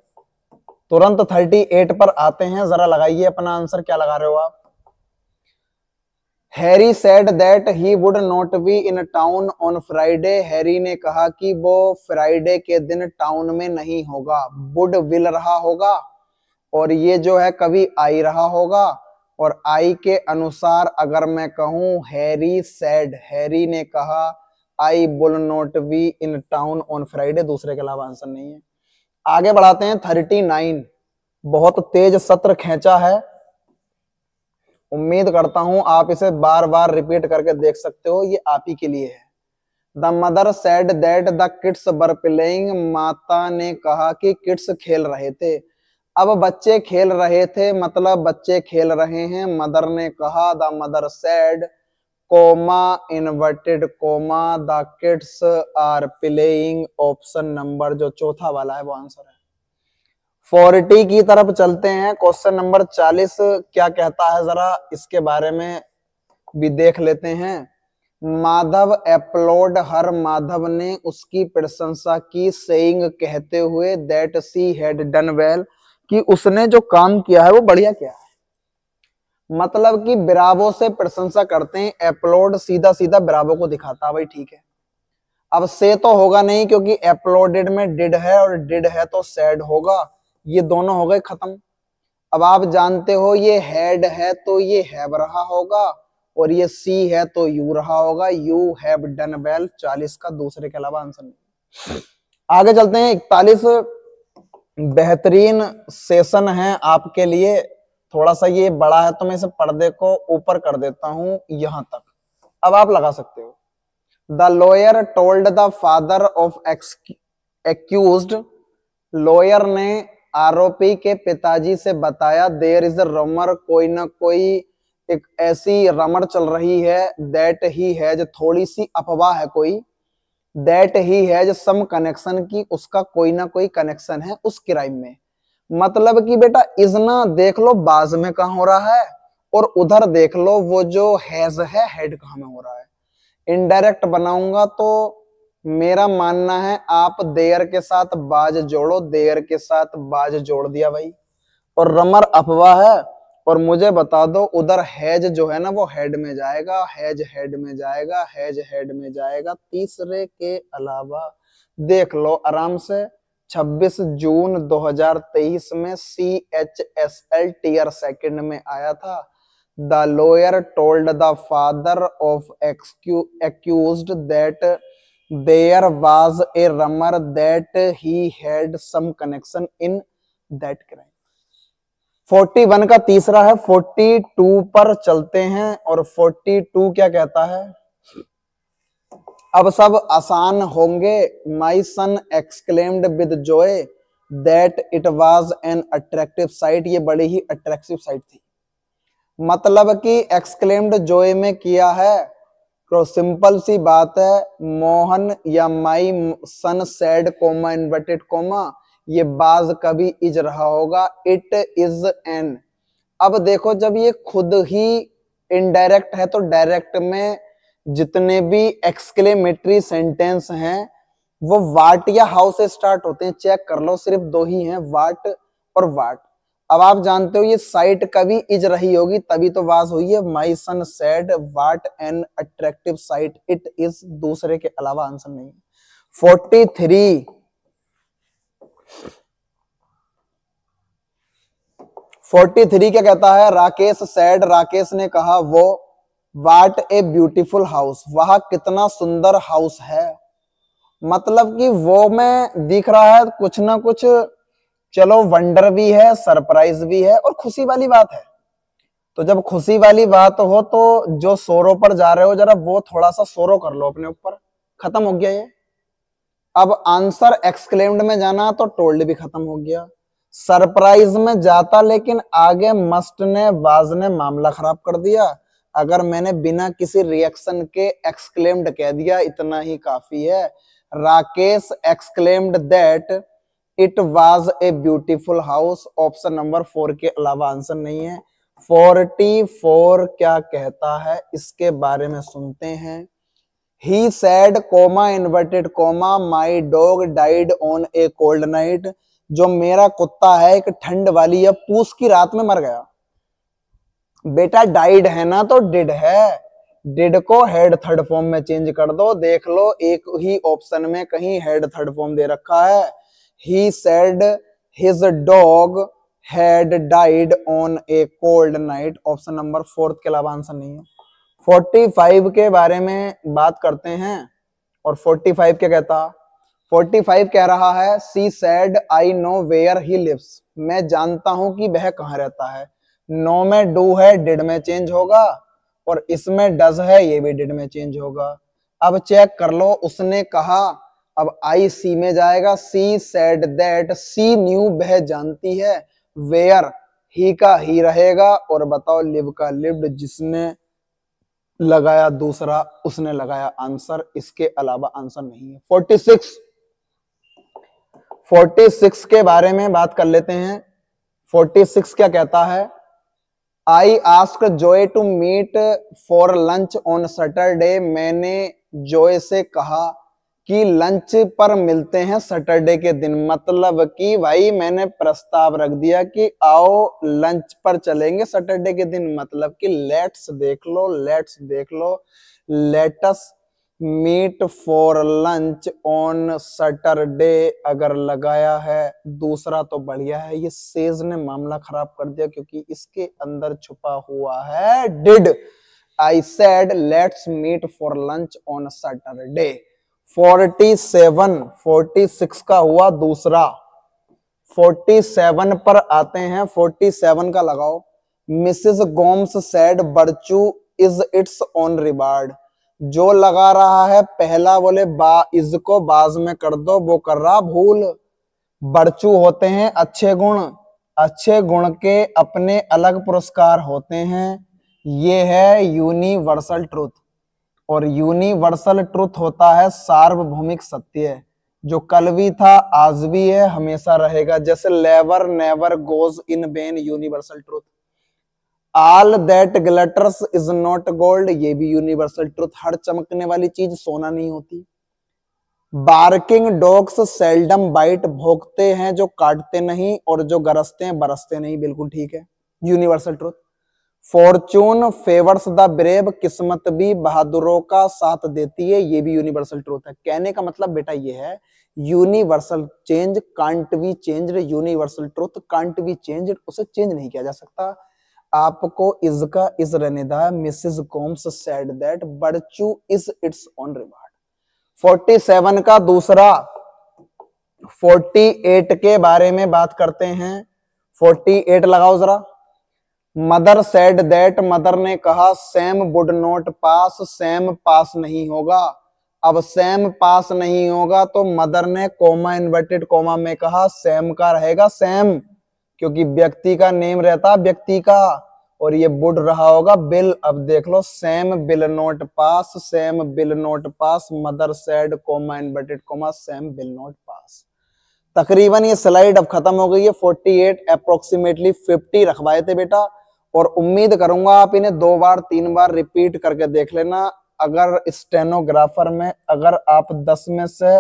तुरंत 38 पर आते हैं, जरा लगाइए अपना आंसर, क्या लगा रहे हो आप। Harry said that he would not be in town on Friday, Harry ने कहा कि वो फ्राइडे के दिन टाउन में नहीं होगा। वुड विल रहा होगा, और ये जो है कभी आई रहा होगा, और आई के अनुसार अगर मैं कहूं हैरी सेड, हैरी ने कहा I will not be in town on Friday, दूसरे के अलावा आंसर नहीं है। आगे बढ़ाते हैं 39। बहुत तेज सत्र खींचा है, उम्मीद करता हूं आप इसे बार बार रिपीट करके देख सकते हो, ये आप ही के लिए है। The mother said that the kids were playing, माता ने कहा कि किड्स खेल रहे थे। अब बच्चे खेल रहे थे मतलब बच्चे खेल रहे हैं। मदर ने कहा, the mother said comma inverted comma the kids are playing, option number जो चौथा वाला है वो आंसर है। 40 की तरफ चलते हैं। क्वेश्चन नंबर 40 क्या कहता है, जरा इसके बारे में भी देख लेते हैं। माधव अपलोड हर, माधव ने उसकी प्रशंसा की, सेइंग कहते हुए that she had done well, कि उसने जो काम किया है वो बढ़िया किया है। मतलब कि ब्रावो से प्रशंसा करते हैं, अपलोड सीधा सीधा ब्रावो को दिखाता है, भाई ठीक है। अब से तो होगा नहीं क्योंकि अपलोडेड में डिड है, और डिड है तो सैड होगा, ये दोनों हो गए खत्म। अब आप जानते हो ये हेड है तो ये हैव रहा होगा, और ये सी है तो यू रहा होगा, यू हैव डन वेल, 40 का दूसरे के अलावा आंसर नहीं। आगे चलते हैं 41। बेहतरीन सेशन है आपके लिए, थोड़ा सा ये बड़ा है तो मैं इसे पर्दे को ऊपर कर देता हूं यहां तक, अब आप लगा सकते हो। The lawyer told the father of accused, lawyer ने आरोपी के पिताजी से बताया, देयर इज अ रमर, कोई ना कोई एक ऐसी रमर चल रही है, दैट ही हैज, थोड़ी सी अफवाह है कोई, that he has some connection, की उसका कोई ना कोई कनेक्शन है उस क्राइम में। मतलब कि बेटा इजना देख लो बाज में कहां हो रहा है, और उधर देख लो वो जो हैज है हेड कहां में हो रहा है। इनडायरेक्ट बनाऊंगा तो मेरा मानना है आप देयर के साथ बाज जोड़ो, देयर के साथ बाज जोड़ दिया भाई, और रमर अफवाह है, और मुझे बता दो उधर हैज जो है ना वो हेड में जाएगा, हैज हेड में जाएगा, हैज हेड में जाएगा, तीसरे के अलावा देख लो आराम से। 26 जून 2023 में CHSL टीयर सेकंड में आया था। The lawyer told the father of accused that there was a rumour that he had some connection in that crime. 41 का तीसरा है। 42 पर चलते हैं, और 42 क्या कहता है, अब सब आसान होंगे। My son exclaimed with joy that it was an attractive sight, ये बड़ी ही अट्रैक्टिव साइट थी। मतलब कि एक्सक्लेम्ड जॉय में किया है तो सिंपल सी बात है, मोहन या माई सन सैड कोमा इन्वर्टेड कोमा, ये बाज कभी इज रहा होगा, इट इज एन। अब देखो जब ये खुद ही इनडायरेक्ट है तो डायरेक्ट में जितने भी एक्सक्लेमेटरी सेंटेंस हैं वो वाट या हाउ से स्टार्ट होते हैं, चेक कर लो, सिर्फ दो ही हैं, वाट और वाट। अब आप जानते हो ये साइट कभी इज रही होगी तभी तो वाज हुई है। My son said what an attractive sight it is, दूसरे के अलावा आंसर नहीं। 43 क्या कहता है, राकेश सैड, राकेश ने कहा वो, वाट ए ब्यूटीफुल हाउस, वह कितना सुंदर हाउस है। मतलब कि वो में दिख रहा है कुछ ना कुछ, चलो वंडर भी है, सरप्राइज भी है, और खुशी वाली बात है। तो जब खुशी वाली बात हो तो जो सोरो पर जा रहे हो जरा वो थोड़ा सा सोरो कर लो अपने ऊपर, खत्म हो गया ये। अब आंसर एक्सक्लेम्ड में जाना तो टोल्ड भी खत्म हो गया, सरप्राइज में जाता लेकिन आगे मस्ट ने वाज ने मामला खराब कर दिया। अगर मैंने बिना किसी रिएक्शन के एक्सक्लेम्ड कह दिया इतना ही काफी है। Rakesh exclaimed that it was a beautiful house, option number 4 के अलावा आंसर नहीं है। 44 क्या कहता है इसके बारे में सुनते हैं। He said, coma inverted coma, my dog died on A cold night. जो मेरा कुत्ता है एक ठंड वाली या पूस की रात में मर गया। बेटा डाइड है ना तो डिड है, डिड को हेड थर्ड फॉर्म में चेंज कर दो। देख लो एक ही ऑप्शन में कहीं हेड थर्ड फॉर्म दे रखा है। He said his dog had died on a cold night। Option number 4 के अलावा आंसर नहीं है। 45 के बारे में बात करते हैं और 45 क्या कहता, 45 कह रहा है सी said I know where he lives। मैं जानता हूं कि वह कहां रहता है। नो में डू है, डिड में चेंज होगा, और इसमें डज है, ये भी डिड में चेंज होगा। अब चेक कर लो, उसने कहा, अब आई सी में जाएगा। She said that, she knew वह जानती है, वेयर ही का ही रहेगा, और बताओ लिव का लिव्ड, जिसने लगाया दूसरा उसने लगाया आंसर, इसके अलावा आंसर नहीं है। 46 के बारे में बात कर लेते हैं। 46 क्या कहता है, I ask Joy to meet for lunch on Saturday. मैंने जॉय से कहा कि लंच पर मिलते हैं सैटरडे के दिन। मतलब कि भाई मैंने प्रस्ताव रख दिया कि आओ लंच पर चलेंगे सैटरडे के दिन। मतलब कि लेट्स देख लो, लेट्स देख लो, let's meet for lunch on Saturday अगर लगाया है दूसरा तो बढ़िया है। ये सेज ने मामला खराब कर दिया क्योंकि इसके अंदर छुपा हुआ है did. I said let's meet for lunch on Saturday. 46 का हुआ दूसरा। 47 पर आते हैं। 47 का लगाओ। मिसेस गोम्स सेड बर्चू इज इट्स ओन रिवार्ड। जो लगा रहा है पहला बोले बा इज को बाज में कर दो, वो कर रहा भूल। बर्चू होते हैं अच्छे गुण, अच्छे गुण के अपने अलग पुरस्कार होते हैं। ये है यूनिवर्सल ट्रुथ, और यूनिवर्सल ट्रुथ होता है सार्वभौमिक सत्य, जो कल भी था आज भी है हमेशा रहेगा। जैसे लेवर never goes in vain, universal truth. All that glitters is not gold, ये भी यूनिवर्सल ट्रुथ, हर चमकने वाली चीज सोना नहीं होती। बार्किंग डॉग्स सेल्डम बाइट, भौंकते हैं जो काटते नहीं, और जो गरजते हैं बरसते नहीं, बिल्कुल ठीक है, universal truth. Fortune favours the brave, किस्मत भी बहादुरों का साथ देती है, ये भी यूनिवर्सल ट्रुथ है। कहने का मतलब बेटा ये है universal change can't be changed, universal truth can't be changed, उसे चेंज नहीं किया जा सकता। आपको इज का इज रहने दा। मिसेस गोम्स सेड दैट बर्चू इज इट्स ओन रिवार्ड। 47 का दूसरा। 48 के बारे में बात करते हैं। 48 लगाओ जरा। मदर सेड दैट, मदर ने कहा Sam would not pass, Sam pass नहीं होगा। अब सैम पास नहीं होगा तो मदर ने कोमा इन्वर्टेड कोमा में कहा सैम का रहेगा सैम, क्योंकि व्यक्ति का नेम रहता व्यक्ति का, और ये वुड रहा होगा बिल। अब देख लो Sam will not pass, Sam will not pass, mother said comma inverted comma Sam will not pass. तकरीबन ये स्लाइड अब खत्म हो गई है। 48 अप्रोक्सीमेटली 50 रखवाए थे बेटा, और उम्मीद करूंगा आप इन्हें 2 बार 3 बार रिपीट करके देख लेना। अगर स्टेनोग्राफर में अगर आप 10 में से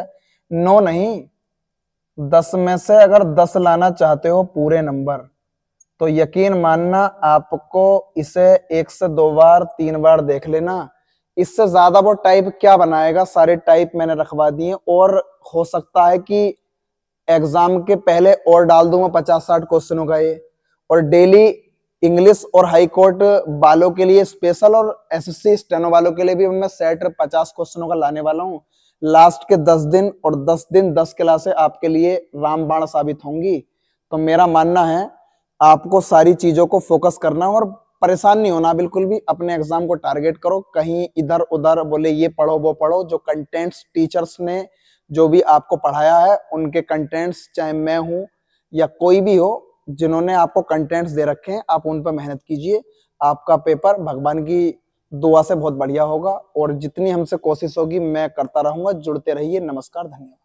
9 नहीं 10 में से अगर 10 लाना चाहते हो पूरे नंबर, तो यकीन मानना आपको इसे 1 से 2 बार 3 बार देख लेना। इससे ज्यादा वो टाइप क्या बनाएगा, सारे टाइप मैंने रखवा दिए, और हो सकता है कि एग्जाम के पहले और डाल दूंगा 50-60 क्वेश्चनों का ये, और डेली इंग्लिश और हाई कोर्ट वालों के लिए स्पेशल और एसएससी स्टेनो वालों के लिए भी मैं सेट 50 क्वेश्चनों का लाने वाला हूँ। लास्ट के 10 दिन और 10 दिन 10 क्लासें आपके लिए रामबाण साबित होंगी। तो मेरा मानना है आपको सारी चीजों को फोकस करना और परेशान नहीं होना बिल्कुल भी। अपने एग्जाम को टारगेट करो, कहीं इधर उधर बोले ये पढ़ो वो पढ़ो। जो कंटेंट्स टीचर्स ने जो भी आपको पढ़ाया है उनके कंटेंट्स, चाहे मैं हूं या कोई भी हो जिन्होंने आपको कंटेंट्स दे रखे हैं, आप उन पर मेहनत कीजिए। आपका पेपर भगवान की दुआ से बहुत बढ़िया होगा, और जितनी हमसे कोशिश होगी मैं करता रहूंगा। जुड़ते रहिए। नमस्कार, धन्यवाद।